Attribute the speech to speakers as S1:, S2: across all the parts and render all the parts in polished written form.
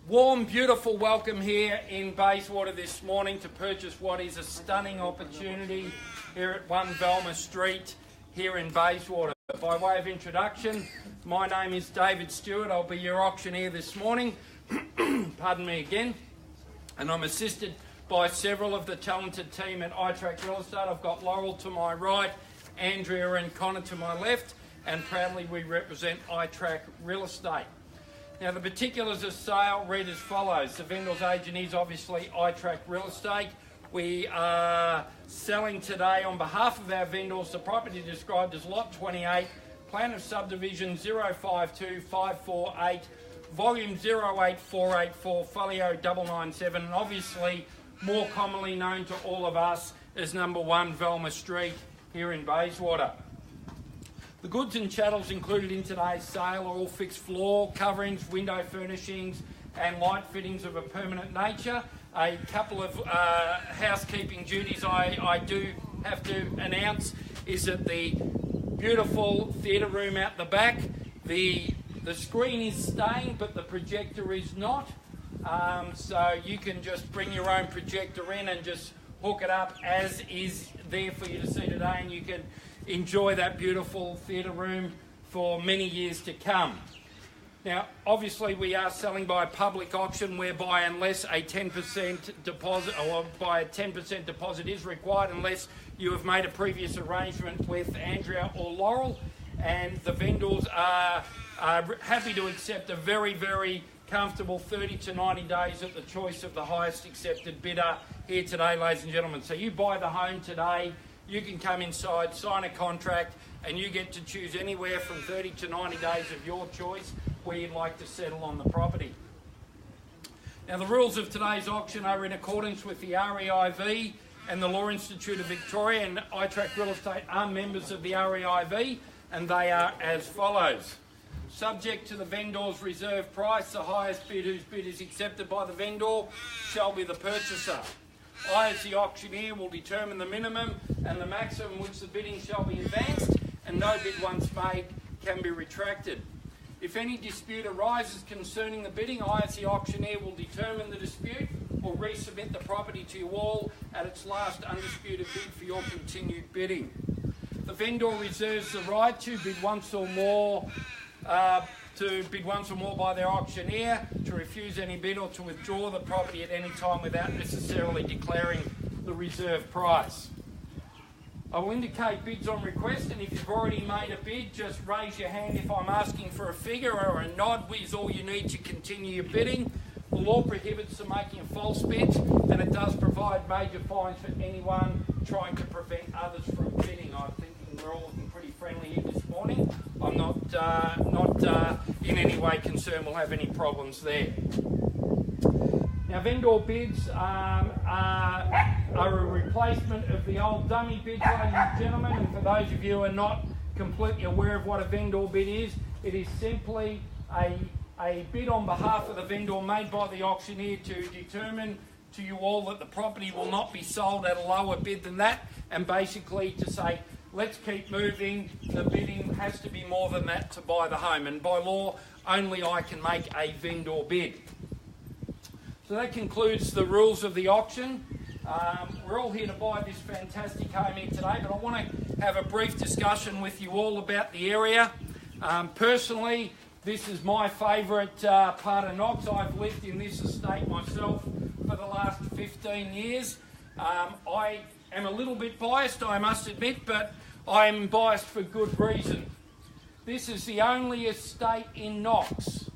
S1: Warm, beautiful welcome here in Bayswater this morning to purchase what is a stunning opportunity here at 1 Valma Street here in Bayswater. By way of introduction, my name is David Stewart. I'll be your auctioneer this morning. Pardon me again. And I'm assisted by several of the talented team at iTrack Real Estate. I've got Laurel to my right, Andrea and Connor to my left, and proudly we represent iTrack Real Estate. Now, the particulars of sale read as follows. The vendor's agent is obviously iTrack Real Estate. We are selling today on behalf of our vendors the property described as Lot 28, Plan of Subdivision 052548, Volume 08484, Folio 997, and obviously more commonly known to all of us as number 1 Valma Street here in Bayswater. The goods and chattels included in today's sale are all fixed floor coverings, window furnishings and light fittings of a permanent nature. A couple of housekeeping duties I do have to announce is that the beautiful theatre room out the back, the screen is staying but the projector is not. So you can just bring your own projector in and just hook it up as is there for you to see today, and you can enjoy that beautiful theatre room for many years to come. Now, obviously we are selling by public auction, whereby unless a 10% deposit or by a 10% deposit is required, unless you have made a previous arrangement with Andrea or Laurel, and the vendors are happy to accept a very, very comfortable 30 to 90 days at the choice of the highest accepted bidder here today, ladies and gentlemen. So you buy the home today, you can come inside, sign a contract, and you get to choose anywhere from 30 to 90 days of your choice where you'd like to settle on the property. Now, the rules of today's auction are in accordance with the REIV and the Law Institute of Victoria, and iTrack Real Estate are members of the REIV, and they are as follows. Subject to the vendor's reserve price, the highest bid whose bid is accepted by the vendor shall be the purchaser. I, as the auctioneer, will determine the minimum and the maximum which the bidding shall be advanced, and no bid once made can be retracted. If any dispute arises concerning the bidding, I, as the auctioneer, will determine the dispute or resubmit the property to you all at its last undisputed bid for your continued bidding. The vendor reserves the right to bid once or more by their auctioneer, to refuse any bid or to withdraw the property at any time without necessarily declaring the reserve price. I will indicate bids on request, and if you've already made a bid, just raise your hand if I'm asking for a figure, or a nod is all you need to continue your bidding. The law prohibits the making of false bids, and it does provide major fines for anyone trying to prevent others from bidding. I'm thinking we're all looking pretty friendly here this morning. I'm not in any way concerned we'll have any problems there. Now, vendor bids are a replacement of the old dummy bids, ladies and gentlemen, and for those of you who are not completely aware of what a vendor bid is, it is simply a bid on behalf of the vendor made by the auctioneer to determine to you all that the property will not be sold at a lower bid than that, and basically to say, let's keep moving, the bidding has to be more than that to buy the home, and by law, only I can make a vendor bid. So that concludes the rules of the auction. We're all here to buy this fantastic home here today, but I want to have a brief discussion with you all about the area. Personally, this is my favourite part of Knox. I've lived in this estate myself for the last 15 years. I am a little bit biased, I must admit, but I am biased for good reason. This is the only estate in Knox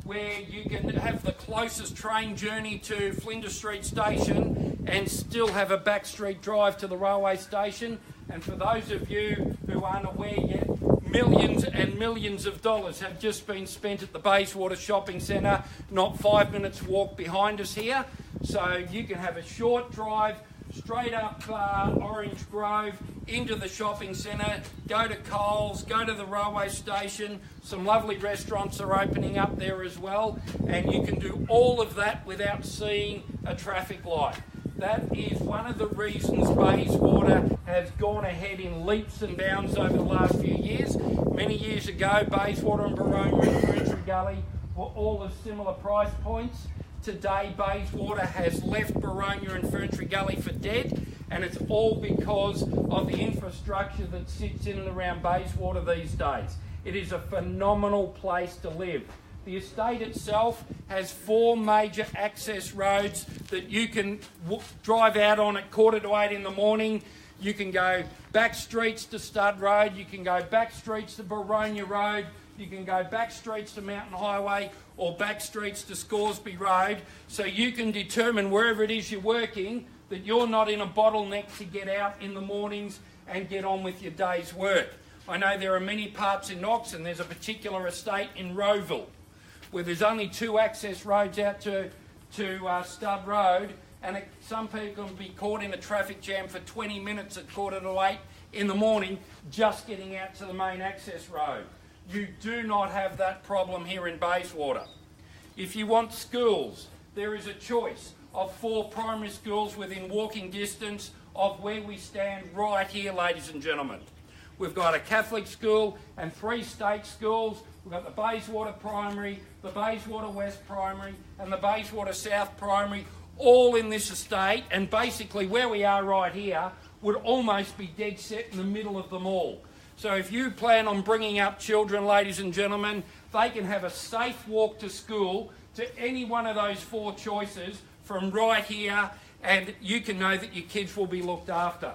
S1: where you can have the closest train journey to Flinders Street Station and still have a back street drive to the railway station. And for those of you who aren't aware yet, millions and millions of dollars have just been spent at the Bayswater Shopping Centre, not 5 minutes walk behind us here. So you can have a short drive straight up Orange Grove into the shopping centre, go to Coles, go to the railway station. Some lovely restaurants are opening up there as well, and you can do all of that without seeing a traffic light. That is one of the reasons Bayswater has gone ahead in leaps and bounds over the last few years. Many years ago, Bayswater and Baronia and Frenchry Gully were all of similar price points. Today, Bayswater has left Baronia and Ferntree Gully for dead, and it's all because of the infrastructure that sits in and around Bayswater these days. It is a phenomenal place to live. The estate itself has 4 major access roads that you can drive out on at 7:45 in the morning. You can go back streets to Stud Road, you can go back streets to Baronia Road, you can go back streets to Mountain Highway or back streets to Scoresby Road, so you can determine wherever it is you're working that you're not in a bottleneck to get out in the mornings and get on with your day's work. I know there are many parts in Knox, and there's a particular estate in Rowville where there's only 2 access roads out to Stud Road, and some people can be caught in a traffic jam for 20 minutes at 7:45 in the morning just getting out to the main access road. You do not have that problem here in Bayswater. If you want schools, there is a choice of 4 primary schools within walking distance of where we stand right here, ladies and gentlemen. We've got a Catholic school and 3 state schools. We've got the Bayswater Primary, the Bayswater West Primary and the Bayswater South Primary, all in this estate, and basically where we are right here would almost be dead set in the middle of them all. So if you plan on bringing up children, ladies and gentlemen, they can have a safe walk to school to any one of those 4 choices from right here, and you can know that your kids will be looked after.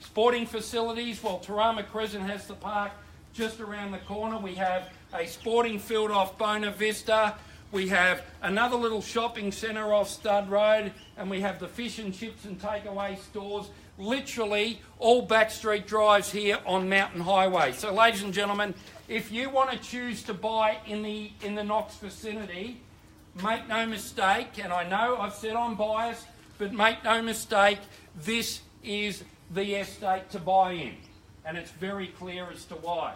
S1: Sporting facilities, well, Tarama Crescent has the park just around the corner. We have a sporting field off Bona Vista. We have another little shopping centre off Stud Road, and we have the fish and chips and takeaway stores, literally all backstreet drives here on Mountain Highway. So ladies and gentlemen, if you want to choose to buy in the Knox vicinity, make no mistake, and I know I've said I'm biased, but make no mistake, this is the estate to buy in, and it's very clear as to why.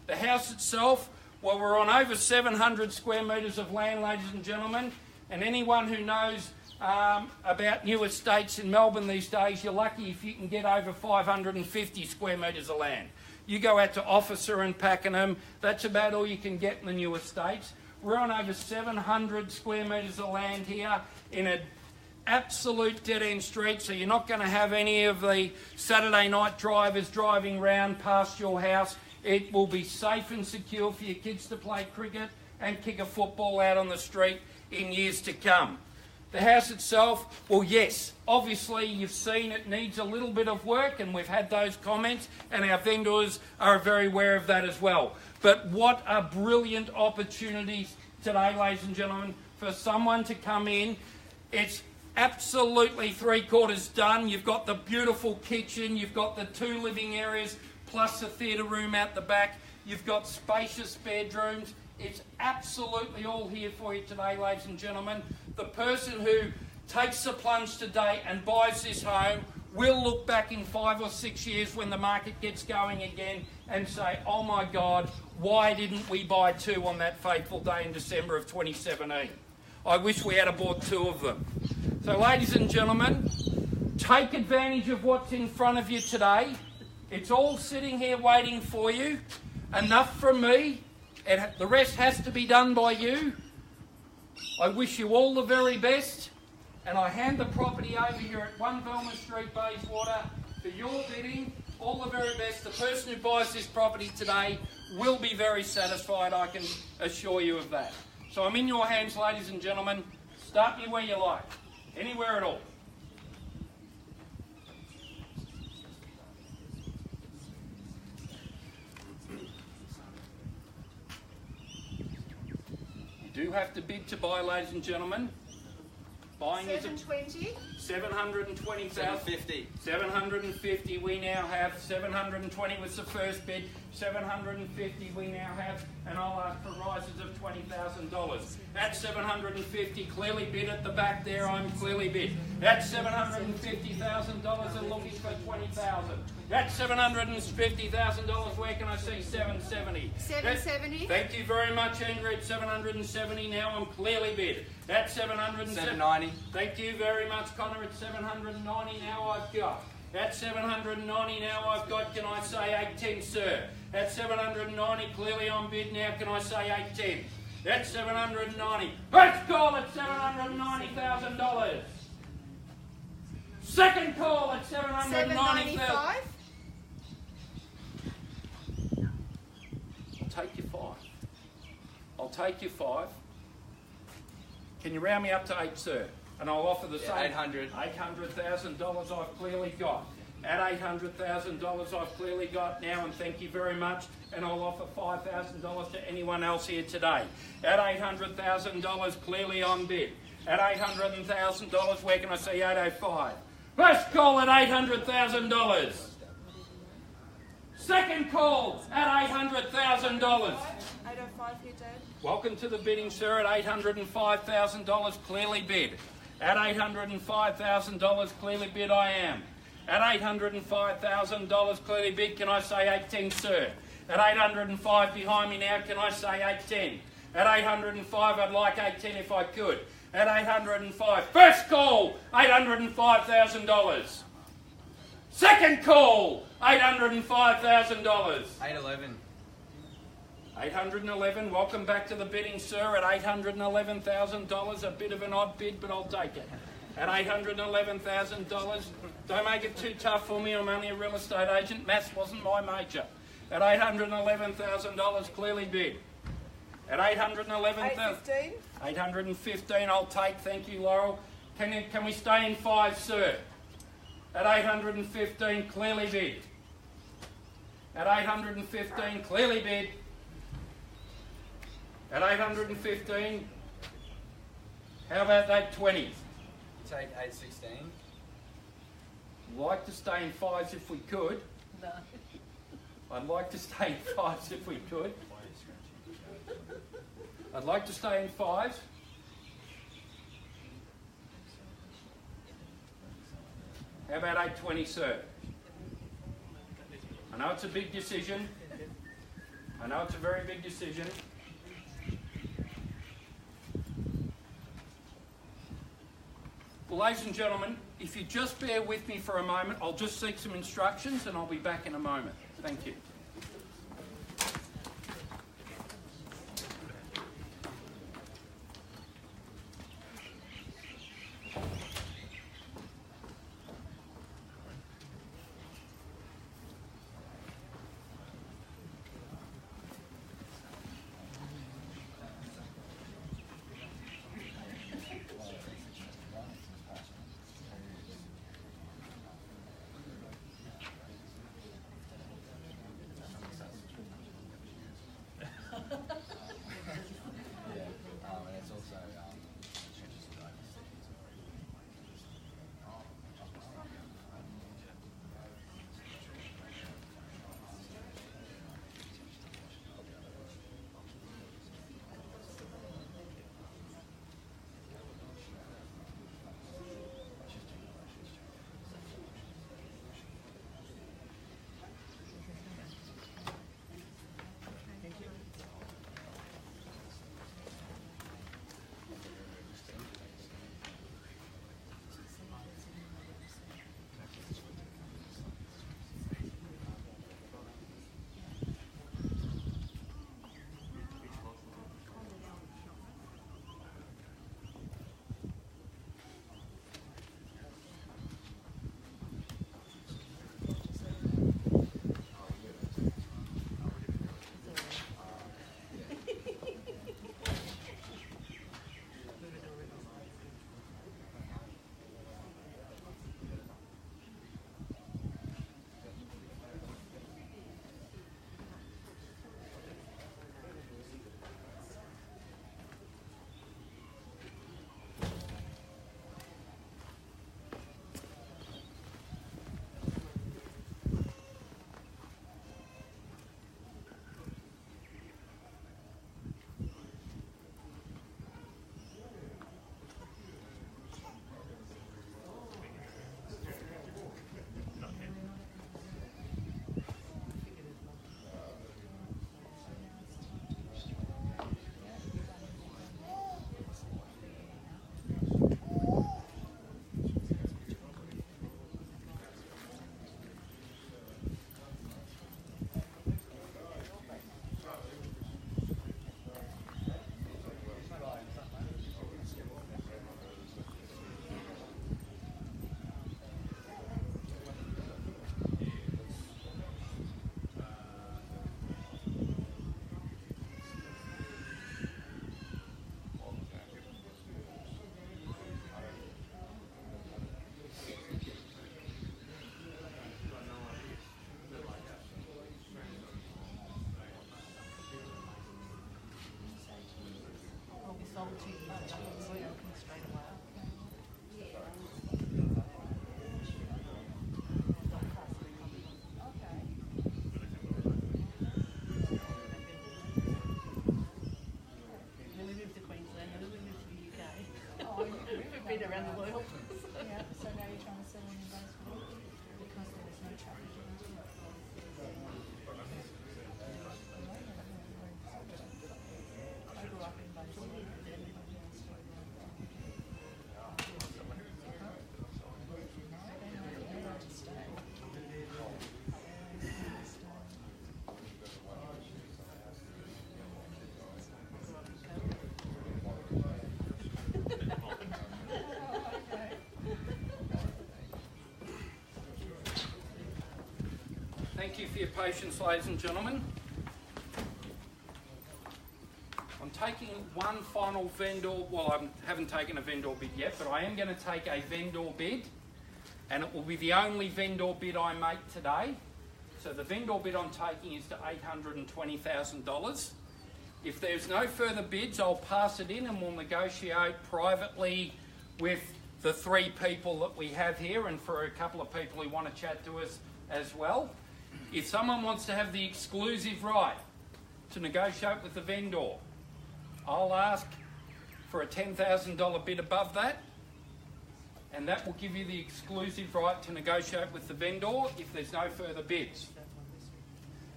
S1: The house itself, well, we're on over 700 square metres of land, ladies and gentlemen, and anyone who knows about new estates in Melbourne these days, you're lucky if you can get over 550 square metres of land. You go out to Officer and Pakenham, that's about all you can get in the new estates. We're on over 700 square metres of land here in an absolute dead-end street, so you're not going to have any of the Saturday night drivers driving round past your house. It will be safe and secure for your kids to play cricket and kick a football out on the street in years to come. The house itself, well, yes, obviously you've seen it needs a little bit of work, and we've had those comments, and our vendors are very aware of that as well. But what a brilliant opportunity today, ladies and gentlemen, for someone to come in. It's absolutely 3/4 done. You've got the beautiful kitchen, you've got the 2 living areas, plus a theatre room out the back. You've got spacious bedrooms. It's absolutely all here for you today, ladies and gentlemen. The person who takes the plunge today and buys this home will look back in 5 or 6 years when the market gets going again and say, oh my God, why didn't we buy 2 on that fateful day in December of 2017? I wish we had bought 2 of them. So ladies and gentlemen, take advantage of what's in front of you today. It's all sitting here waiting for you. Enough from me. The rest has to be done by you. I wish you all the very best, and I hand the property over here at 1 Valma Street, Bayswater, for your bidding. All the very best. The person who buys this property today will be very satisfied, I can assure you of that. So I'm in your hands, ladies and gentlemen. Start me where you like, anywhere at all. You do have to bid to buy, ladies and gentlemen. Buying is
S2: 720.
S1: 720,000.
S3: 750.
S1: 750 we now have. 720 was the first bid. 750 we now have, and I'll ask for rises of $20,000. At 750, clearly bid at the back there. I'm clearly bid. That's $750,000 and looking for 20,000. That's $750,000. Where can I see 770?
S2: 770.
S1: Thank you very much, Ingrid. 770 now. I'm clearly bid. That's 770.
S3: 790.
S1: Thank you very much, Connor. At 790 now I've got. At 790 now I've got. Can I say 810, sir? At 790, clearly I'm bid now. Can I say 810? That's $790. First call at $790,000. Second call at $790,000.
S2: $795.
S1: I'll take you 5. I'll take you 5. Can you round me up to 8, sir? And I'll offer the same.
S3: 800.
S1: $800,000 I've clearly got. At $800,000 I've clearly got now, and thank you very much. And I'll offer $5,000 to anyone else here today. At $800,000 clearly on bid. At $800,000, where can I see 805? First call at $800,000. Second call at $800,000.
S2: 805 here, Dad.
S1: Welcome to the bidding, sir, at $805,000 clearly bid. At $805,000 clearly bid I am. At $805,000 clearly bid, can I say 810, sir? At 805 behind me now, can I say 810? At 805, I'd like 810 if I could. At 805, first call, $805,000. Second call, $805,000.
S3: 811.
S1: 811, welcome back to the bidding, sir, at $811,000. A bit of an odd bid, but I'll take it. At $811,000, don't make it too tough for me, I'm only a real estate agent. Maths wasn't my major. At $811,000, clearly bid. At $811,000, 815, I'll take, thank you, Laurel. Can we stay in 5, sir? At 815, clearly bid. At 815, clearly bid. At 815, how about that 20?
S3: Take 816.
S1: Like to stay in 5s if we could.
S2: No.
S1: I'd like to stay in 5s if we could. I'd like to stay in 5s. How about 820, sir? I know it's a big decision. I know it's a very big decision. Well, ladies and gentlemen, if you just bear with me for a moment, I'll just seek some instructions and I'll be back in a moment. Thank you.
S4: Around the world.
S2: Yeah, so now you're trying to settle in Bayswater because there is no traffic. I grew up in Bayswater.
S1: Thank you for your patience, ladies and gentlemen. I'm taking one final vendor, well, I haven't taken a vendor bid yet, but I am going to take a vendor bid, and it will be the only vendor bid I make today. So the vendor bid I'm taking is to $820,000. If there's no further bids, I'll pass it in and we'll negotiate privately with the three people that we have here and for a couple of people who want to chat to us as well. If someone wants to have the exclusive right to negotiate with the vendor, I'll ask for a $10,000 bid above that, and that will give you the exclusive right to negotiate with the vendor if there's no further bids.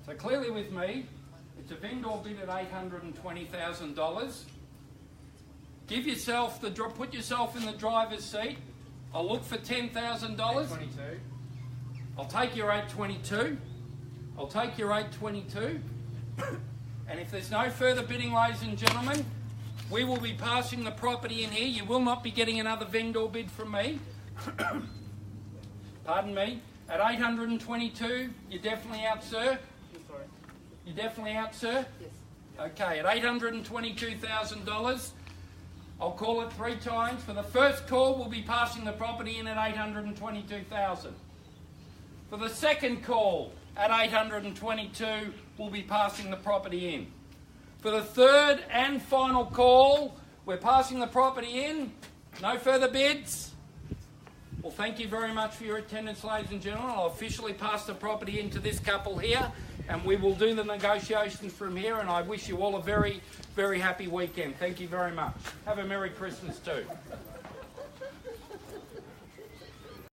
S1: So clearly with me, it's a vendor bid at $820,000. Give yourself put yourself in the driver's seat. I'll look for $10,000.
S3: 822.
S1: I'll take your 822. I'll take your 822. And if there's no further bidding, ladies and gentlemen, we will be passing the property in here. You will not be getting another vendor bid from me. Pardon me. At 822, you're definitely out, sir?
S3: Sorry.
S1: You're definitely out, sir?
S4: Yes.
S1: Okay, at $822,000, I'll call it 3 times. For the first call, we'll be passing the property in at $822,000. For the second call, at $822, we'll be passing the property in. For the third and final call, we're passing the property in. No further bids. Well, thank you very much for your attendance, ladies and gentlemen. I'll officially pass the property in to this couple here, and we will do the negotiations from here, and I wish you all a very, very happy weekend. Thank you very much. Have a Merry Christmas too.